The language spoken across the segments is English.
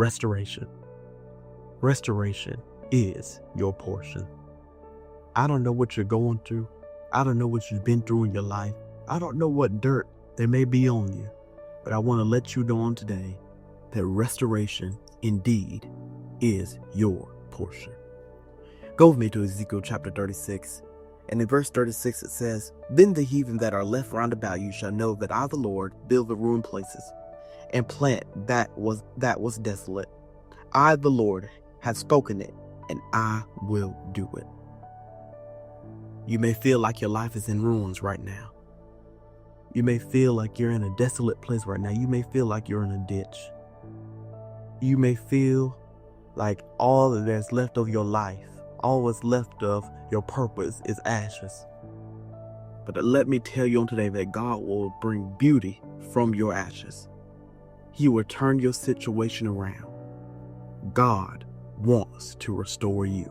Restoration. Restoration is your portion. I don't know what you're going through. I don't know what you've been through in your life. I don't know what dirt there may be on you, but I want to let you know on today that restoration indeed is your portion. Go with me to Ezekiel chapter 36. And in verse 36 it says, "Then the heathen that are left round about you shall know that I, the Lord, build the ruined places, and plant that was desolate. I, the Lord, have spoken it, and I will do it." You may feel like your life is in ruins right now. You may feel like you're in a desolate place right now. You may feel like you're in a ditch. You may feel like all that there's left of your life, all that's left of your purpose is ashes. But let me tell you on today that God will bring beauty from your ashes. He will turn your situation around. God wants to restore you.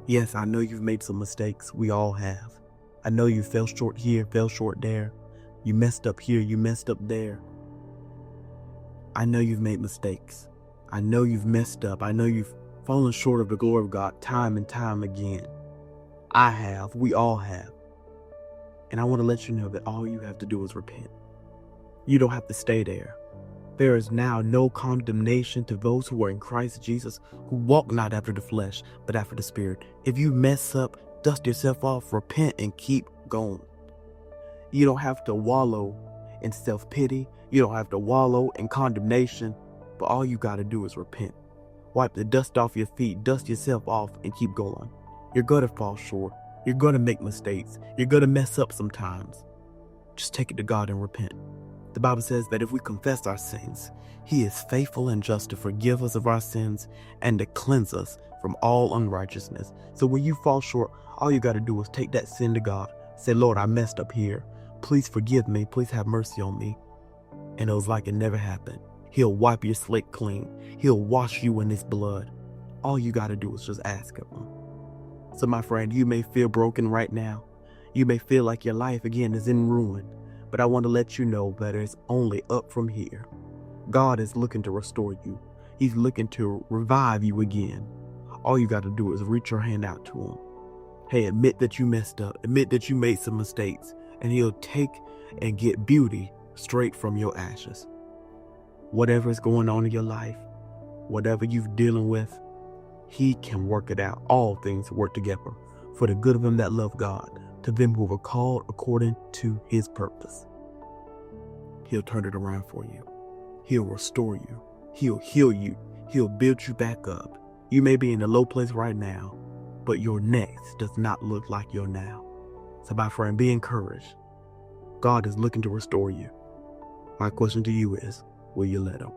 Yes, I know you've made some mistakes. We all have. I know you fell short here, fell short there. You messed up here, you messed up there. I know you've made mistakes. I know you've messed up. I know you've fallen short of the glory of God time and time again. I have. We all have. And I want to let you know that all you have to do is repent. You don't have to stay there. There is now no condemnation to those who are in Christ Jesus, who walk not after the flesh, but after the Spirit. If you mess up, dust yourself off, repent, and keep going. You don't have to wallow in self-pity. You don't have to wallow in condemnation. But all you got to do is repent. Wipe the dust off your feet, dust yourself off, and keep going. You're going to fall short. You're going to make mistakes. You're going to mess up sometimes. Just take it to God and repent. The Bible says that if we confess our sins, He is faithful and just to forgive us of our sins and to cleanse us from all unrighteousness. So when you fall short, all you got to do is take that sin to God. Say, "Lord, I messed up here. Please forgive me. Please have mercy on me." And it was like it never happened. He'll wipe your slate clean. He'll wash you in His blood. All you got to do is just ask Him. So my friend, you may feel broken right now. You may feel like your life again is in ruin. But I want to let you know that it's only up from here. God is looking to restore you. He's looking to revive you again. All you got to do is reach your hand out to Him. Hey, admit that you messed up. Admit that you made some mistakes. And He'll take and get beauty straight from your ashes. Whatever is going on in your life, whatever you're dealing with, He can work it out. All things work together for the good of them that love God, to them who were called according to His purpose. He'll turn it around for you. He'll restore you. He'll heal you. He'll build you back up. You may be in a low place right now, but your next does not look like your now. So my friend, be encouraged. God is looking to restore you. My question to you is, will you let Him?